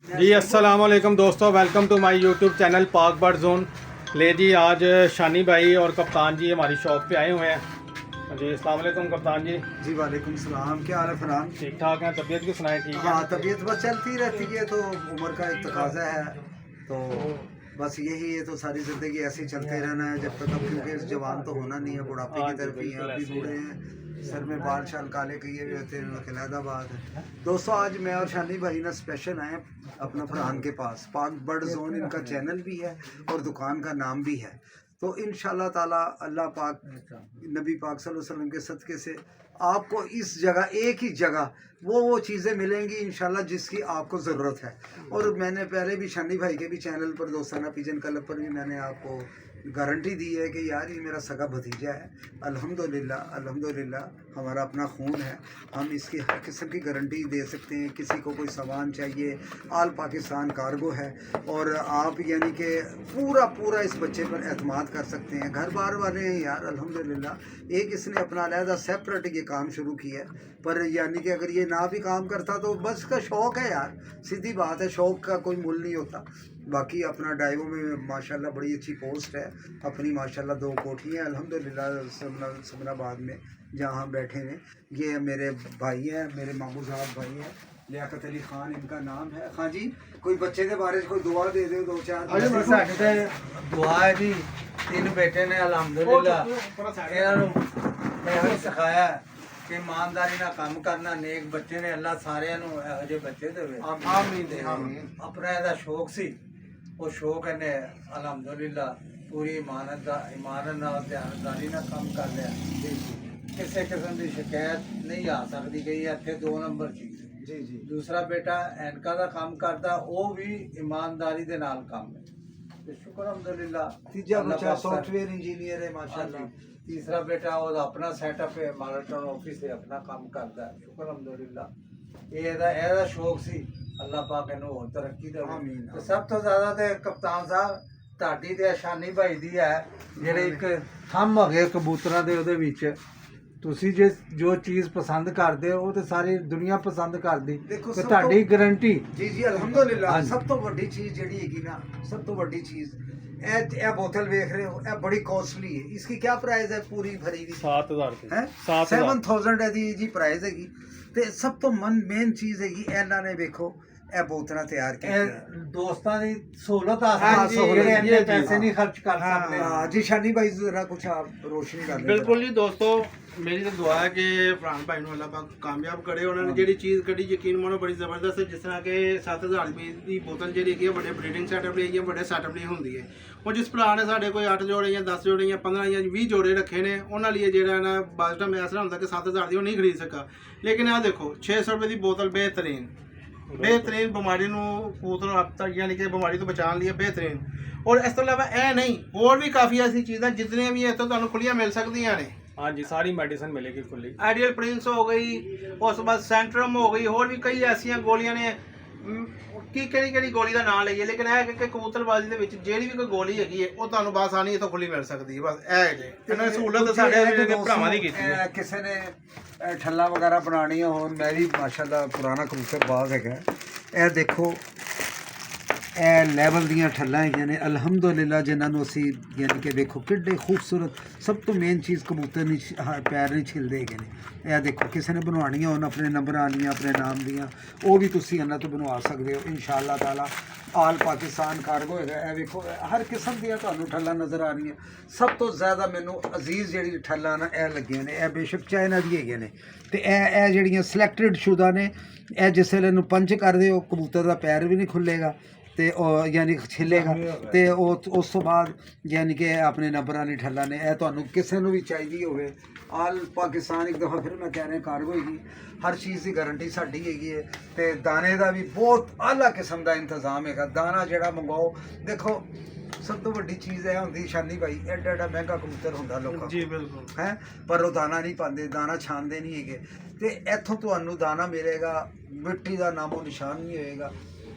जी अस्सलाम वालेकुम दोस्तों, welcome to my YouTube channel Pak bird zone. ले जी, आज शानी भाई और कप्तान जी हमारी शॉप पे आए हुए हैं। जी अस्सलाम वालेकुम कप्तान जी। जी वालेकुम सलाम। क्या हाल है फरहान? ठीक ठाक हैं? तबीयत की सुनाए? ठीक है। हाँ, तबीयत बस चलती रहती है, तो उम्र का एक तकाजा है। तो बस यही है, तो सारी ज़िंदगी ऐसे ही चलते रहना है जब तक। अब क्योंकि जवान तो होना नहीं है, बुढ़ापे हाँ की जी, तरफ ही है। बिल्कुल अभी ऐसे ही बूढ़े है। हैं, सर में बाल शाल काले किए हुए होते हैं, खिलादा बात है। दोस्तों, आज मैं और शानी भाई ना स्पेशल आए अपना फरहान के पास। पाक बर्ड जोन इनका चैनल भी है और दुकान का नाम भी है। तो इंशाल्लाह ताला अल्लाह पाक, नबी पाक सल्लल्लाहु अलैहि वसल्लम के सदक़े से आपको इस जगह, एक ही जगह वो चीज़ें मिलेंगी इंशाल्लाह जिसकी आपको ज़रूरत है। और मैंने पहले भी शानी भाई के भी चैनल पर, दोस्ताना पिजन क्लब पर भी मैंने आपको गारंटी दी है कि यार ये मेरा सगा भतीजा है। अल्हम्दुलिल्लाह अल्हम्दुलिल्लाह हमारा अपना खून है, हम इसकी हर किस्म की गारंटी दे सकते हैं। किसी को कोई सामान चाहिए, आल पाकिस्तान कार्गो है। और आप यानी कि पूरा पूरा इस बच्चे पर एतमाद कर सकते हैं। घर बार वाले हैं यार अल्हम्दुलिल्लाह। एक इसने अपना अलहदा सेपरेट ये काम शुरू किया है, पर यानी कि अगर ये ना भी काम करता तो बस का शौक़ है यार, सीधी बात है। शौक़ का कोई मूल नहीं होता। बाकी अपना डाइवो में माशाल्लाह बड़ी अच्छी पोस्ट है अपनी, माशाल्लाह 2 कोठियाँ अल्हम्दुलिल्लाह समराबाद में जहाँ हम बैठे हैं। ये मेरे भाई हैं, मेरे मामू साहब भाई हैं, लियाकत अली खान इनका नाम है। हाँ जी, कोई बच्चे के बारे में कोई दुआ दे दो, 2-4। ਸਾਡੇ ਦੁਆ ਹੈ ਜੀ, 3 ਬੇਟੇ ਨੇ ਅਲਹਮਦੁਲਿਲਾ। ਇਹਨਾਂ ਨੂੰ ਇਹੋ ਹੀ ਸਿਖਾਇਆ ਕਿ ਇਮਾਨਦਾਰੀ ਨਾਲ ਕੰਮ ਕਰਨਾ। ਨੇਕ ਬੱਚੇ ਨੇ, ਅੱਲਾ ਸਾਰਿਆਂ ਨੂੰ ਇਹੋ ਜਿਹੇ ਬੱਚੇ ਦੇਵੇ। ਆਮੀਨ ਤੇ ਆਮੀਨ। ਆਪਣਾ ਇਹਦਾ ਸ਼ੌਕ ਸੀ, ਉਹ ਸ਼ੌਕ ਇਹਨੇ ਅਲਹਮਦੁਲਿਲਾ ਪੂਰੀ ਇਮਾਨਤ ਨਾਲ ਧਿਆਨਦਾਰੀ ਨਾਲ ਕੰਮ ਕਰ ਲਿਆ। ਕਿਸੇ ਕਿਸਮ ਦੀ ਸ਼ਿਕਾਇਤ ਨਹੀਂ ਆ ਸਕਦੀ ਕਿ ਇੱਥੇ 2 ਨੰਬਰ ਚੀਜ਼। जी जी। ਦੂਸਰਾ ਬੇਟਾ ਐਨਕਾ ਦਾ ਕੰਮ ਕਰਦਾ, ਉਹ ਵੀ ਇਮਾਨਦਾਰੀ ਦੇ ਨਾਲ ਕੰਮ ਹੈ ਤੇ ਸ਼ੁਕਰ ਅਲਹਮਦੁਲਿਲਾ। तीजा अल्लाह बच्चा पाक का- सॉफ्टवेयर इंजीनियर है माशाल्लाह। ਹਾਂਜੀ। ਤੀਸਰਾ ਬੇਟਾ ਉਹਦਾ ਆਪਣਾ ਸੈਟਅਪ ਹੈ, ਮਾਰਟਨ ਆਫਿਸ ਹੈ, ਆਪਣਾ ਕੰਮ ਕਰਦਾ ਹੈ। ਸ਼ੁਕਰ ਅਲਹਮਦੁਲਿਲਾ। ਇਹਦਾ ਸ਼ੌਕ ਸੀ, ਅੱਲਾਹ ਪਾਕ ਇਹਨੂੰ ਹੋਰ ਤਰੱਕੀ ਦੇਵੇ। ਆਮੀਨ। ਤੇ ਸਭ ਤੋਂ ਜ਼ਿਆਦਾ ਤੇ ਕਪਤਾਨ ਸਾਹਿਬ ਤੁਹਾਡੀ ਤੇ ਸ਼ਾਨੀ ਭਾਈ ਦੀ ਹੈ, ਜਿਹੜੇ ਇੱਕ ਥੰਮ ਹੈਗੇ ਕਬੂਤਰਾਂ ਦੇ, ਉਹਦੇ ਵਿੱਚ ਤੁਸੀਂ ਜੋ ਚੀਜ਼ ਪਸੰਦ ਕਰਦੇ ਹੋ ਉਹ ਤੇ ਸਾਰੀ ਦੁਨੀਆ ਪਸੰਦ ਕਰਦੀ, ਦੇਖੋ ਤੇ ਸਭ ਤੁਹਾਡੀ ਤੋਂ- ਗਾਰੰਟੀ। ਜੀ ਜੀ ਅਲਹਮਦੁਲਿਲਾ। ਹਾਂਜੀ। ਸਭ ਤੋਂ ਵੱਡੀ ਚੀਜ਼ ਜਿਹੜੀ ਹੈਗੀ ਨਾ, ਸਭ ਤੋਂ ਵੱਡੀ ਚੀਜ਼ ਇਹ बोतल देख रहे हो, ਇਹ बड़ी कॉस्टली है। इसकी क्या प्राइस है पूरी भरी हुई? 7000 रुपए। है 7000 ਇਹਦੀ ਜੀ ਪ੍ਰਾਈਸ ਹੈਗੀ। ਤੇ ਸਭ ਤੋਂ ਮੇਨ ਚੀਜ਼ ਹੈਗੀ, ਇਹਨਾਂ ਨੇ ਵੇਖੋ ਇਹ ਬੋਤਲਾਂ ਤਿਆਰ ਕੀਤੀਆਂ। ਇਹ ਦੋਸਤਾਂ ਦੀ ਸਹੂਲਤ ਆ ਹਾਂ, ਸਕਦੀ, ਸਹੂਲਤ, ਜਿਹੜੇ ਜੀ, ਇੰਨੇ ਜੀ, ਪੈਸੇ ਨਹੀਂ ਖਰਚ ਕਰ हाँ ਸਕਦੇ। हाँ जी, शानी भाई जरा कुछ आप रोशनी कर लें। ਬਿਲਕੁਲ ਜੀ ਦੋਸਤੋ, ਮੇਰੀ ਤਾਂ ਦੁਆ ਹੈ ਕਿ ਫਰਹਾਨ ਭਾਈ ਨੂੰ ਅੱਲਾਹ ਪਾਕ ਕਾਮਯਾਬ ਕਰੇ। ਉਹਨਾਂ ਨੇ ਜਿਹੜੀ ਚੀਜ਼ ਕੱਢੀ ਯਕੀਨ ਮੰਨੋ ਬੜੀ ਜ਼ਬਰਦਸਤ ਹੈ। ਜਿਸ ਤਰ੍ਹਾਂ ਕਿ 7000 ਰੁਪਏ ਦੀ ਬੋਤਲ ਜਿਹੜੀ ਹੈਗੀ ਹੈ ਵੱਡੇ ਬਰੀਡਿੰਗ ਸੈਟਅਪ ਲਈ ਹੈਗੀ ਹੈ, ਵੱਡੇ ਸੈਟਅਪ ਲਈ ਹੁੰਦੀ ਹੈ। ਉਹ ਜਿਸ ਭਰਾ ਨੇ ਸਾਡੇ ਕੋਈ 8 ਜੋੜੇ ਜਾਂ 10 ਜੋੜੇ ਜਾਂ 15 ਜਾਂ 20 ਜੋੜੇ ਰੱਖੇ ਨੇ, ਉਹਨਾਂ ਲਈ ਜਿਹੜਾ ਨਾ ਬਸ ਟਾਈਮ ਐਸਾ ਹੁੰਦਾ ਕਿ 7000 ਦੀ ਉਹ ਨਹੀਂ ਖਰੀਦ ਸਕਾ। ਲੇਕਿਨ ਆਹ ਦੇਖੋ 600 ਰੁਪਏ ਦੀ ਬੋਤਲ ਬਿਹਤਰੀਨ ਬਿਮਾਰੀ ਨੂੰ ਕਬੂਤਰ ਨੂੰ ਤੱਕ ਯਾਨੀ ਕਿ ਬਿਮਾਰੀ ਤੋਂ ਬਚਾਉਣ ਲਈ ਬਿਹਤਰੀਨ। ਔਰ ਇਸ ਤੋਂ ਇਲਾਵਾ ਇਹ ਨਹੀਂ, ਹੋਰ ਵੀ ਕਾਫੀ ਐਸੀ ਚੀਜ਼ਾਂ ਜਿਤਨੀਆਂ ਵੀ ਇੱਥੋਂ ਤੁਹਾਨੂੰ ਖੁੱਲੀਆਂ ਮਿਲ ਸਕਦੀਆਂ ਨੇ। हाँ जी, सारी मेडिसिन मिलेगी खुली। आइडियल प्रिंस हो गई, उस बाद सेंट्रम हो गई, और भी कई ऐसिया गोलियां ने की ਕਿਹੜੀ ਗੋਲੀ ਦਾ ਨਾਮ ਲਈਏ। ਲੇਕਿਨ ਇਹ ਕਿ ਕਬੂਤਰਬਾਜ਼ੀ ਦੇ ਵਿੱਚ ਜਿਹੜੀ ਵੀ ਕੋਈ ਗੋਲੀ ਹੈਗੀ ਹੈ ਉਹ ਤੁਹਾਨੂੰ ਬਸ ਆਸਾਨੀ ਇੱਥੋਂ ਖੁੱਲੀ ਮਿਲ ਸਕਦੀ ਹੈ। ਬਸ ਇਹ ਜੇ ਇਹਨਾਂ ਦੀ ਸਹੂਲਤ ਸਾਡੇ ਭਰਾਵਾਂ ਦੀ ਕੀਤੀ ਹੈ। ਕਿਸੇ ਨੇ ਠੱਲਾ ਵਗੈਰਾ ਬਣਾਉਣੀ ਹੋਣ, ਮੈਂ ਵੀ ਮਾਸ਼ਾਅੱਲਾ ਪੁਰਾਣਾ ਕਬੂਤਰ ਬਾਗ ਹੈਗਾ। ਇਹ ਦੇਖੋ ਇਹ ਲੈਵਲ ਦੀਆਂ ਠੱਲਾਂ ਹੈਗੀਆਂ ਨੇ ਅਲਹਮਦੁਲਿਲਾ, ਜਿਨ੍ਹਾਂ ਨੂੰ ਅਸੀਂ ਯਾਨੀ ਕਿ ਵੇਖੋ ਕਿੱਡੇ ਖੂਬਸੂਰਤ। ਸਭ ਤੋਂ ਮੇਨ ਚੀਜ਼ ਕਬੂਤਰ ਨਹੀਂ ਪੈਰ ਨਹੀਂ ਛਿਲਦੇ ਹੈਗੇ ਨੇ। ਇਹ ਦੇਖੋ ਕਿਸੇ ਨੇ ਬਣਵਾਉਣੀਆਂ ਹੋਣ ਆਪਣੇ ਨੰਬਰਾਂ ਵਾਲੀਆਂ, ਆਪਣੇ ਨਾਮ ਦੀਆਂ, ਉਹ ਵੀ ਤੁਸੀਂ ਇਹਨਾਂ ਤੋਂ ਬਣਵਾ ਸਕਦੇ ਹੋ ਇੰਸ਼ਾਅੱਲਾ ਤਾਲਾ। ਆਲ ਪਾਕਿਸਤਾਨ ਕਾਰਗੋ ਹੈਗਾ। ਇਹ ਵੇਖੋ ਹਰ ਕਿਸਮ ਦੀਆਂ ਤੁਹਾਨੂੰ ਠੱਲਾਂ ਨਜ਼ਰ ਆ ਰਹੀਆਂ। ਸਭ ਤੋਂ ਜ਼ਿਆਦਾ ਮੈਨੂੰ ਅਜ਼ੀਜ਼ ਜਿਹੜੀ ਠੱਲਾਂ ਨਾ ਇਹ ਲੱਗੀਆਂ ਨੇ, ਇਹ ਬੇਸ਼ੱਕ ਚਾਈਨਾ ਦੀ ਹੈਗੀਆਂ ਨੇ। ਤੇ ਇਹ ਜਿਹੜੀਆਂ ਸਿਲੈਕਟਡ ਸ਼ੁਦਾ ਨੇ, ਇਹ ਜਿਸ ਵੇਲੇ ਨੂੰ ਪੰਚ ਕਰਦੇ ਹੋ ਕਬੂਤਰ ਦਾ ਪੈਰ ਵੀ ਨਹੀਂ ਖੁੱਲੇਗਾ ਤੇ ਉਹ ਯਾਨੀ ਛਿੱਲੇਗਾ। ਤੇ ਉਹ ਉਸ ਤੋਂ ਬਾਅਦ ਯਾਨੀ ਕਿ ਆਪਣੇ ਨੰਬਰਾਂ ਦੀ ਠੱਲਾਂ ਨੇ। ਇਹ ਤੁਹਾਨੂੰ ਕਿਸੇ ਨੂੰ ਵੀ ਚਾਹੀਦੀ ਹੋਵੇ, ਆਲ ਪਾਕਿਸਤਾਨ ਇੱਕ ਦਫਾ ਫਿਰ ਮੈਂ ਕਹਿ ਰਿਹਾ ਕਾਰਗੋ ਹੈਗੀ, ਹਰ ਚੀਜ਼ ਦੀ ਗਾਰੰਟੀ ਸਾਡੀ ਹੈਗੀ ਹੈ। ਤੇ ਦਾਣੇ ਦਾ ਵੀ ਬਹੁਤ ਆਲਾ ਕਿਸਮ ਦਾ ਇੰਤਜ਼ਾਮ ਹੈਗਾ। ਦਾਣਾ ਜਿਹੜਾ ਮੰਗਵਾਓ, ਦੇਖੋ ਸਭ ਤੋਂ ਵੱਡੀ ਚੀਜ਼ ਇਹ ਹੁੰਦੀ ਸ਼ਾਨੀ ਭਾਈ, ਐਡਾ ਐਡਾ ਮਹਿੰਗਾ ਕਬੂਤਰ ਹੁੰਦਾ ਲੋਕਾਂ ਜੀ ਬਿਲਕੁਲ ਹੈ, ਪਰ ਉਹ ਦਾਣਾ ਨਹੀਂ ਪਾਉਂਦੇ, ਦਾਣਾ ਛਾਣਦੇ ਨਹੀਂ ਹੈਗੇ। ਤੇ ਇੱਥੋਂ ਤੁਹਾਨੂੰ ਦਾਣਾ ਮਿਲੇਗਾ, ਮਿੱਟੀ ਦਾ ਨਾਮੋ ਨਿਸ਼ਾਨ ਨਹੀਂ ਹੋਏਗਾ।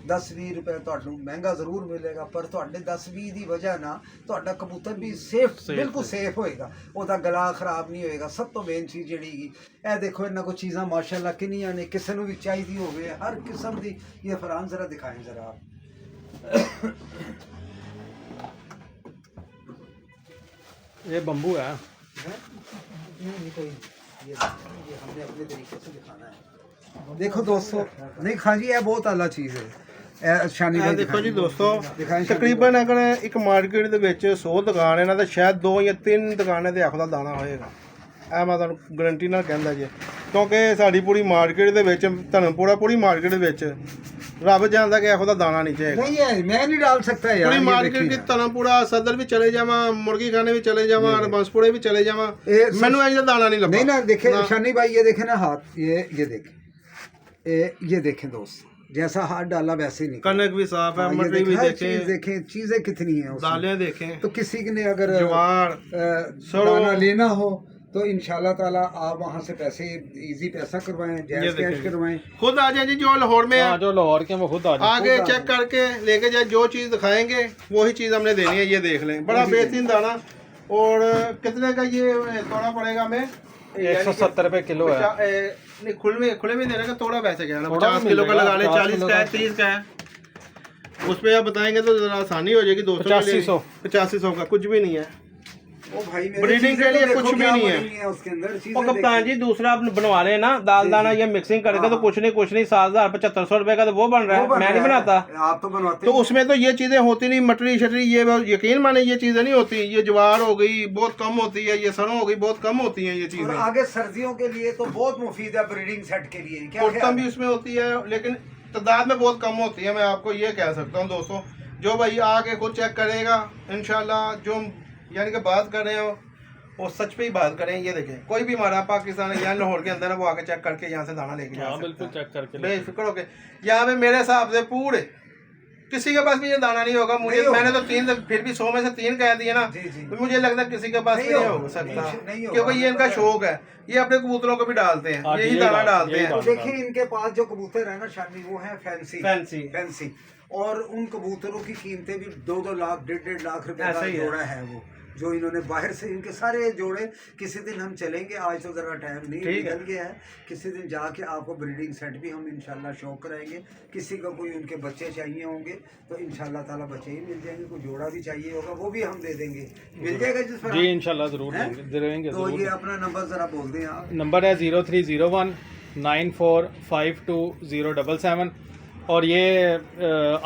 10-20 रुपए ਤੁਹਾਨੂੰ ਮਹਿੰਗਾ ਜ਼ਰੂਰ ਮਿਲੇਗਾ, ਪਰ ਤੁਹਾਡੇ 10-20 ਦੀ ਵਜ੍ਹਾ ਨਾਲ ਤੁਹਾਡਾ ਕਬੂਤਰ ਵੀ ਸੇਫ, ਬਿਲਕੁਲ ਸੇਫ ਹੋਏਗਾ, ਉਹਦਾ ਗਲਾ ਖਰਾਬ ਨਹੀਂ ਹੋਏਗਾ। ਸਭ ਤੋਂ ਮੇਨ ਚੀਜ਼ ਜਿਹੜੀ ਹੈਗੀ, ਇਹ ਦੇਖੋ ਇਹਨਾਂ ਕੋ ਚੀਜ਼ਾਂ ਮਾਸ਼ਾਅੱਲਾ ਕਿੰਨੀਆਂ ਨੇ, ਕਿਸੇ ਨੂੰ ਵੀ ਚਾਹੀਦੀ ਹੋਵੇ ਹਰ ਕਿਸਮ ਦੀ। ਇਹ ਫਰਹਾਨ ਜ਼ਰਾ ਦਿਖਾएं ਜ਼ਰਾ आप। ये बम्बू है। नहीं कोई ये हमने अपने तरीके से दिखाना है। देखो दोस्तों, नहीं खां जी, ये बहुत आला चीज़ है। ਇਹ ਸ਼ਾਨੀ ਭਾਈ ਦੇਖੋ ਜੀ ਦੋਸਤੋ, ਦਿਖਾएं ਤਕਰੀਬਨ ਅਗਰ ਇੱਕ ਮਾਰਕੀਟ ਦੇ ਵਿੱਚ 100 ਦੁਕਾਨ ਇਹਨਾਂ ਦਾ ਸ਼ਾਇਦ 2 ਜਾਂ 3 ਦੁਕਾਨਾਂ ਤੇ ਆਖਦਾ ਦਾਣਾ ਹੋਏਗਾ। ਇਹ ਮੈਂ ਤੁਹਾਨੂੰ ਗਰੰਟੀ ਨਾਲ ਕਹਿੰਦਾ ਜੀ, ਕਿਉਂਕਿ ਸਾਡੀ ਪੂਰੀ ਮਾਰਕੀਟ ਦੇ ਵਿੱਚ, ਧਰਮਪੁਰਾ ਪੂਰੀ ਮਾਰਕੀਟ ਦੇ ਵਿੱਚ ਰੱਬ ਜਾਣਦਾ ਕਿ ਇਹੋ ਦਾ ਦਾਣਾ ਨਹੀਂ ਚਾਹੀਦਾ। नहीं है, मैं नहीं डाल सकता यार। पूरी ये मार्केट देखिए की धर्मपुरा सदर भी चले जावा, मुर्गी खाने भी चले जावा, बंसपुरे भी चले जावा, मैनू ऐसा दाना नहीं लगा। नहीं ना देखे शानी भाई, ये देखे ना हाथ, ये देखे, ये देखें दोस्त, जैसा हाथ डाला वैसे ही निकला। कनक भी साफ है, हाँ, ये मटरी भी हर देखें, चीज़ देखें, चीजें कितनी हैं उसमें। दालें देखें, तो किसी ने अगर ज्वार, दाना लेना हो तो इंशाल्लाह ताला आप वहाँ से पैसे इजी पैसा करवाएं, ये जैस कैश देखें। करवाएं। खुद आ जाए जी, जो लाहौर में हाँ, है जो लाहौर के हैं वो खुद आ जाए। आगे चेक करके लेके जाए, जो चीज़ दिखाएंगे वही चीज़ हमने देनी है। ये देख लें, बड़ा बेहतरीन दाना। और कितने का ये तोड़ा पड़ेगा हमें? 170 रुपए किलो है। नहीं, खुले में देने का तोड़ा वैसे क्या है ना, थोड़ा 50 भी किलो का मिलेगा, लगा ले, 50 40 किलो का है, का। 30 का है। उस पर आप बताएंगे तो जरा आसानी हो जाएगी। 8500 8500 का कुछ भी नहीं है। ओ भाई मेरे ब्रीडिंग चीज़ें के लिए तो देखो कुछ भी क्या नहीं बनी है उसके अंदर और चीजें कप्तान देखिए। जी दूसरा आप बनवा ले ना, दाल दाना ये मिक्सिंग करके तो कुछ नहीं 7,000-7,500 रुपए का तो वो बन रहा वो है, बन मैं नहीं रहा है। बनाता। आप तो बनवाते तो हैं। उसमें तो ये चीजें होती नहीं, मटरी शटरी ये यकीन माने ये चीजें नहीं होती। ये ज्वार हो गई बहुत कम होती है, ये सरों हो गई बहुत कम होती है ये और चीजें। आगे सर्दियों के लिए तो बहुत मुफीद है ब्रीडिंग सेट के लिए। क्या कुर्तम भी उसमें होती है, लेकिन तादाद में बहुत कम होती है। मैं आपको ये कह सकता हूँ दोस्तों, जो भाई आके खुद चेक करेगा इंशाल्लाह, जो यानी कि बात कर रहे हो वो सच पे ही बात करें। ये देखें, कोई भी हमारा पाकिस्तान यहाँ लाहौर के अंदर है, वो आके चेक करके यहाँ से दाना लेके जा हाँ, सकता बिल्कुल है। चेक करके ले। बेफिक्र होके यहाँ पे मेरे हिसाब से पूरे किसी के पास भी ये दाना नहीं होगा। मुझे नहीं होगा। मैंने तो 3, फिर भी 100 में से 3 कह दिए ना, जी, जी। तो मुझे लगता है किसी के पास नहीं भी नहीं होगा, हो सकता, नहीं होगा। क्योंकि ये इनका शौक है। ये अपने कबूतरों को भी डालते हैं, हाँ, यही यही दाना डाल- डालते यही हैं। डाल- तो देखिए इनके पास जो कबूतर है ना शानी, वो है फैंसी फैंसी। फैंसी। और उन कबूतरों की कीमतें भी 2-2 लाख 1.5 लाख रुपए ऐसा का ही है। जोड़ा है वो, जो इन्होंने बाहर से, इनके सारे जोड़े। किसी दिन हम चलेंगे, आज तो जरा टाइम नहीं ठीक है। निकल गया है। किसी दिन जाके आपको ब्रीडिंग सेट भी हम इंशाल्लाह शो कराएंगे। किसी का कोई उनके बच्चे चाहिए होंगे तो इंशाल्लाह ताला बच्चे ही मिल जाएंगे, कोई जोड़ा भी चाहिए होगा वो भी हम दे देंगे, मिल जाएगा जिस पर जी इंशाल्लाह जरूर हैं? देंगे तो ये जरूर। अपना नंबर जरा बोल दें आप। नंबर है 0301 94520777। और ये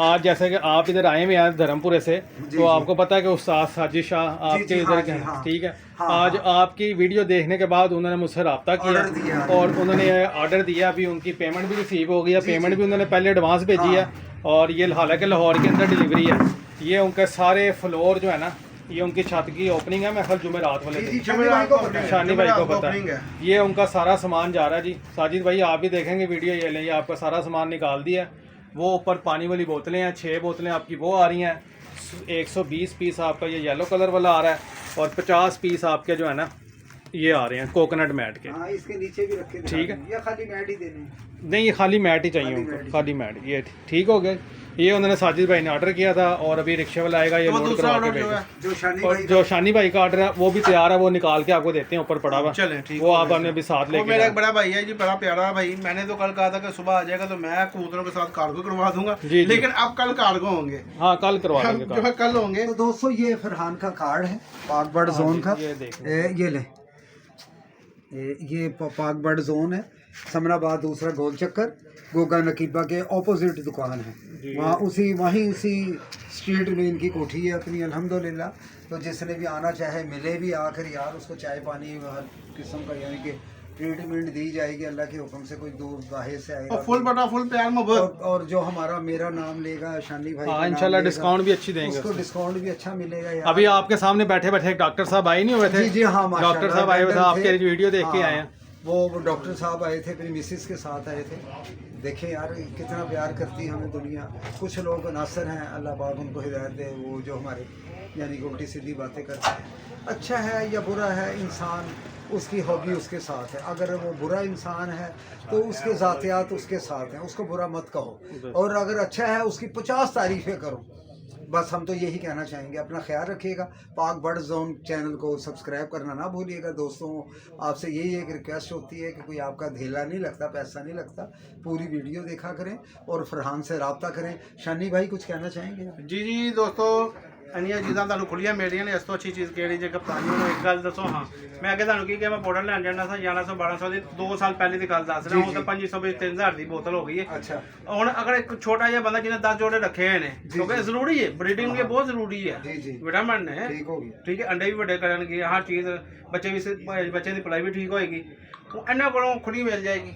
आज जैसे कि आप इधर आए हुए हैं धर्मपुरे से, जी, तो जी। आपको पता है कि उस्ताद साजिद शाह आपके जी, इधर हाँ, के जी, हैं, हाँ। ठीक है। हाँ, आज हाँ। आपकी वीडियो देखने के बाद उन्होंने मुझसे रब्ता किया ऑर्डर दिया। और उन्होंने ऑर्डर दिया। अभी उनकी पेमेंट भी रिसीव हो गई है, जी, पेमेंट जी। भी उन्होंने पहले एडवांस भेजी है। और ये हालांकि लाहौर के अंदर डिलीवरी है। ये उनके सारे फ्लोर जो है ना, ये उनकी छत की ओपनिंग है, मैं कल जुमेरात वाले जी, दिन। जी, शानी भाई को पता है। शानी भाई को पता ओपनिंग है। है। ये उनका सारा सामान जा रहा है जी। साजिद भाई आप भी देखेंगे वीडियो, ये लें, ये आपका सारा सामान निकाल दिया। वो ऊपर पानी वाली बोतलें हैं, 6 बोतलें आपकी वो आ रही हैं। 120 पीस आपका ये येलो कलर वाला आ रहा है और 50 पीस आपके जो है ना ये आ रहे हैं कोकोनट मैट के। हाँ, इसके नीचे भी रखे ठीक है। या खाली मैट ही देने। नहीं, ये खाली मैट ही चाहिए खाली उनको, मैट ही। खाली मैट। ये ठीक हो गए। ये उन्होंने साजिद भाई ने ऑर्डर किया था और अभी रिक्शे वाला आएगा, ये तो लोड दूसरा करवा के ऑर्डर जो भेजेगा। है, जो शानी और भाई जो शानी भाई का ऑर्डर है वो भी तैयार है, वो निकाल के आपको देते हैं ऊपर पड़ा हुआ। चलें ठीक वो हो आप गया। हमने अभी साथ वो लेके मेरा एक जाना। बड़ा भाई है जी, बड़ा प्यारा भाई। मैंने तो कल कहा था कि सुबह आ जाएगा तो मैं कबूतरों के साथ कार्गो करवा दूंगा, जी, जी। लेकिन अब कल कार्गो होंगे, हाँ, कल करवा हम देंगे जो है कल होंगे। तो दोस्तों ये फरहान का कार्ड है पाक बर्ड जोन का। ये देख लो। ये ले, ये पाक बर्ड जोन है, समराबाद दूसरा गोल चक्कर, गोगा नकीबा के ऑपोजिट दुकान है। वहाँ वहीं उसी स्ट्रीट में इनकी कोठी है अपनी अल्हम्दुलिल्लाह। तो जिसने भी आना चाहे मिले भी आकर यार, उसको चाय पानी हर किस्म का यानी कि ट्रीटमेंट दी जाएगी अल्लाह के हुक्म से। कोई दूर बाहर से आएगा और फुल बटा फुल प्यार मोहब्बत। और जो हमारा मेरा नाम लेगा शानी भाई का हाँ नाम इंशाल्लाह लेगा, डिस्काउंट भी अच्छी देंगे उसको उसमें। डिस्काउंट भी अच्छा मिलेगा यार। अभी आपके सामने बैठे बैठे एक डॉक्टर साहब आए नहीं हुए थे? जी जी हाँ, माशाल्लाह, डॉक्टर साहब आए हुए थे, लंदन आपके थे। वीडियो देख के हाँ, आए हैं। वो डॉक्टर साहब आए थे, अपनी मिसेस के साथ आए थे। देखें यार कितना प्यार करती है हमें दुनिया। कुछ लोग नासर हैं, अल्लाह पाक उनको हिदायत दे, वो जो हमारे यानी कि उल्टी सीधी बातें करते हैं। अच्छा है या बुरा है, इंसान उसकी हॉबी उसके साथ है। अगर वो बुरा इंसान है तो उसके ज़ातियात उसके साथ हैं, उसको बुरा मत कहो। और अगर अच्छा है उसकी 50 तारीफ़ें करो। बस हम तो यही कहना चाहेंगे। अपना ख्याल रखिएगा। पाक बर्ड जोन चैनल को सब्सक्राइब करना ना भूलिएगा। दोस्तों आपसे यही एक रिक्वेस्ट होती है कि कोई आपका धेला नहीं लगता, पैसा नहीं लगता, पूरी वीडियो देखा करें और फरहान से रब्ता करें। शानी भाई कुछ कहना चाहेंगे? जी जी दोस्तों, अनिया चीज़ां ਤੁਹਾਨੂੰ ਖੁੱਲੀਆਂ ਮਿਲਦੀਆਂ ਨੇ। ਇਸ ਤੋਂ ਅੱਛੀ ਚੀਜ਼ ਕਿਹੜੀ ਜੇ ਕਪਤਾਨੀ ਨੂੰ ਇੱਕ ਗੱਲ ਦੱਸੋ। ਹਾਂ ਮੈਂ ਅੱਗੇ ਤੁਹਾਨੂੰ ਕੀ ਕਿਹਾ, ਮੈਂ ਪਾਊਡਰ ਲੈਣ ਜਾਣਾ ਸੀ 1100 1200 ਦੀ 2 ਸਾਲ ਪਹਿਲੇ ਦੀ ਗੱਲ ਦੱਸ ਰਿਹਾ। ਹੁਣ ਤਾਂ 2500 ਵਿੱਚ 3000 ਦੀ ਬੋਤਲ ਹੋ ਗਈ ਹੈ। अच्छा ਹੁਣ ਅਗਰ ਇੱਕ ਛੋਟਾ ਜਿਹਾ ਬੰਦਾ ਜਿਹਨੇ 10 ਜੋੜੇ ਰੱਖੇ ਹੋਏ ਨੇ, ਕਿਉਂਕਿ ਜ਼ਰੂਰੀ ਹੈ, ਬਰੀਡਿੰਗ ਲਈ ਬਹੁਤ ਜ਼ਰੂਰੀ ਹੈ, जी जी ਵਿਟਾਮਿਨ ਹੈ, ठीक हो गया। ਠੀਕ ਹੈ, ਅੰਡੇ ਵੀ ਵੱਡੇ ਕਰਨਗੇ, ਹਰ ਚੀਜ਼ ਬੱਚੇ ਦੀ ਪੜ੍ਹਾਈ ਵੀ ਠੀਕ ਹੋਏਗੀ। ਉਹ ਇਹਨਾਂ ਕੋਲੋਂ ਖੁੱਲੀ ਮਿਲ ਜਾਏਗੀ।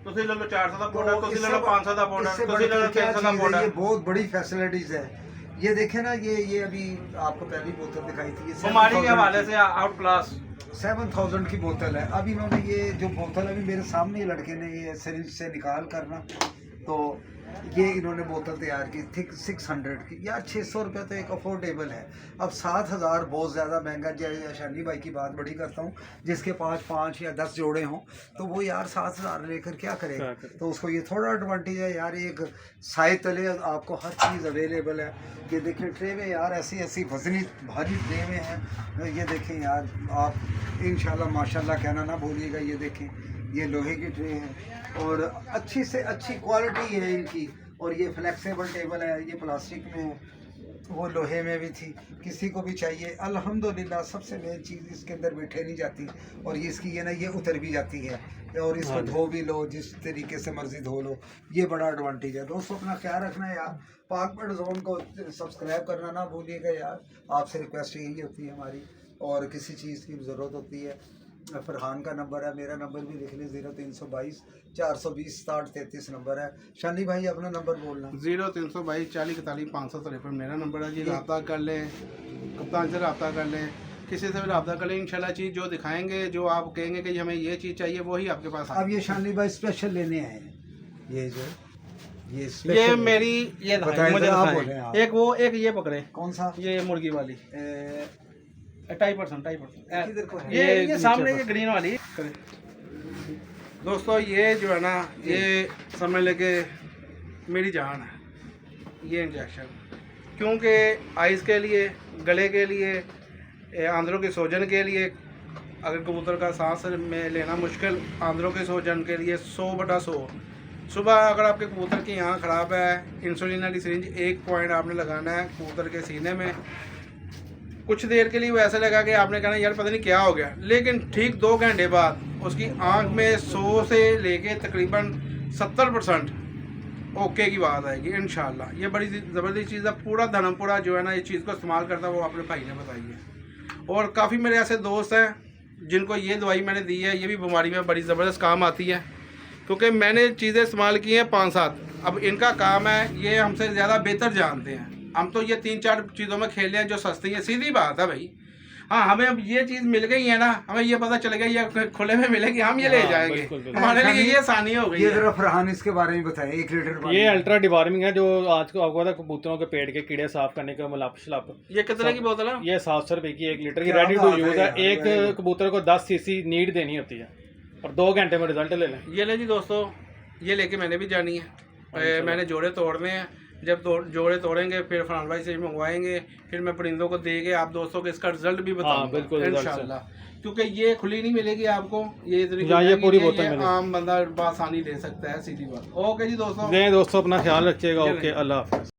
ਤੁਸੀਂ ਲੈ ਲਓ 400 ਦਾ ਪਾਊਡਰ, ਤੁਸੀਂ ਲੈ ਲਓ 500 ਦਾ ਪਾਊਡਰ, इससे ਤੁਸੀਂ ਲੈ ਲਓ बढ़कर क्या 300 ਦਾ चीज़ है, ਪਾਊਡਰ। ये बहुत बड़ी फैसिलिटीज़ है। ये देखें ना, ये अभी आपको पहली बोतल दिखाई थी, ये बीमारी के 7,000 हवाले से आउट क्लास 7000 की बोतल है। अब इन्होंने ये जो बोतल अभी मेरे सामने लड़के ने ये सिरिंज से निकाल कर ना, तो ये इन्होंने बोतल तैयार की थी 600 की। यार 600 रुपये तो एक अफोर्डेबल है। अब 7000 बहुत ज़्यादा महंगा। शानी भाई की बात बड़ी करता हूँ, जिसके पास 5 या 10 जोड़े हों तो वो यार 7000 लेकर क्या करेगा? तो उसको ये थोड़ा एडवांटेज है यार। एक साय तले आपको हर चीज़ अवेलेबल है। ये देखें ट्रे में यार ऐसी ऐसी वजनी भारी ट्रे में है। ये देखें यार, आप इंशाल्लाह माशाल्लाह कहना ना भूलिएगा। ये देखें, ये लोहे की ट्रे है और अच्छी से अच्छी क्वालिटी है इनकी। और ये फ्लेक्सिबल टेबल है, ये प्लास्टिक में है, वो लोहे में भी थी। किसी को भी चाहिए अल्हम्दुलिल्लाह। सबसे मेन चीज़ इसके अंदर बैठे नहीं जाती और ये इसकी ये ना ये उतर भी जाती है और इसको धो भी लो, जिस तरीके से मर्जी धो लो। ये बड़ा एडवांटेज है। दोस्तों अपना ख्याल रखना है यार। पाक बर्ड जोन को सब्सक्राइब करना ना भूलिएगा यार। आपसे रिक्वेस्ट यही होती है हमारी। और किसी चीज़ की ज़रूरत होती है, फरहान का नंबर है, मेरा नंबर भी लिख लें 0322 420 6033 नंबर है। शानी भाई अपना नंबर बोलना। 0322 40 41 553 मेरा नंबर है जी। रब्ता कर लें, कप्तान से रब्ता कर लें, किसी से भी रब्ता कर लें। इंशाल्लाह चीज़ जो दिखाएंगे, जो आप कहेंगे कि हमें ये चीज़ चाहिए, वही आपके पास अब ये शानी भाई स्पेशल लेने आए हैं। ये जो ये ये स्पेशल मेरी ये बताएं मुझे जरा, आप दिखाएं। बोलें आप। एक वो एक ये पकड़े, कौन सा? ये मुर्गी वाली ए, 2.5% किधर को है? ये सामने ये ग्रीन वाली। दोस्तों ये जो है ना, ये समझ लेके मेरी जान है ये इंजेक्शन, क्योंकि आइज़ के लिए, गले के लिए, आंद्रों के सूजन के लिए, अगर कबूतर का सांस में लेना मुश्किल, आंद्रों के सूजन के लिए 100/100 सुबह अगर आपके कबूतर की आँख ख़राब है, इंसुलिन वाली सिरिंज 1 पॉइंट आपने लगाना है कबूतर के सीने में। कुछ देर के लिए वो ऐसा लगा कि आपने कहना यार पता नहीं क्या हो गया, लेकिन ठीक 2 घंटे बाद उसकी आँख में 100 से लेके तकरीबन 70% ओके की बात आएगी इंशाल्लाह। ये बड़ी ज़बरदस्त चीज़ है। पूरा धर्मपुरा जो है ना इस चीज़ को इस्तेमाल करता है, वो अपने भाई ने बताई है। और काफ़ी मेरे ऐसे दोस्त हैं जिनको ये दवाई मैंने दी है, ये भी बीमारी में बड़ी ज़बरदस्त काम आती है, क्योंकि मैंने चीज़ें इस्तेमाल की हैं 5-7। अब इनका काम है, ये हमसे ज़्यादा बेहतर जानते हैं। हम तो ये 3-4 चीज़ों में खेल हैं जो सस्ती हैं, सीधी बात है भाई। हाँ, हमें अब ये चीज़ मिल गई है ना, हमें ये पता चल गया ये खुले में मिलेगी, हम ये ले जाएंगे। बिल्कुल, बिल्कुल। हमारे लिए ये आसानी हो गई ये है। जरा फरहान इसके बारे में बताएं। 1 लीटर पानी ये अल्ट्रा डिवार्मिंग है, जो आज को आपको पता है कबूतरों के पेट के कीड़े साफ करने का मलाप शलाप। ये कितने की बोतल है? ये 700 रुपये की 1 लीटर की क्या रेडी टू बात है यूज़ है। यार, एक very कबूतर को 10 सीसी नीड देनी होती है और 2 घंटे में रिजल्ट ले लें। ये ले जी दोस्तों, ये लेके मैंने भी जानी है। मैंने जोड़े तोड़ने हैं। जब जोड़े तोड़ेंगे फिर फरहान भाई से मंगवाएंगे, फिर मैं परिंदों को दे के आप दोस्तों को इसका रिजल्ट भी बताऊंगा बिल्कुल इंशाल्लाह। क्योंकि ये खुली नहीं मिलेगी आपको, ये इतनी या ये पूरी बोतल ये मिलेगी। आम बंदा बासानी ले सकता है, सीधी बात। ओके जी दोस्तों, अपना ख्याल रखिएगा। ओके, अल्लाह हाफ़िज़।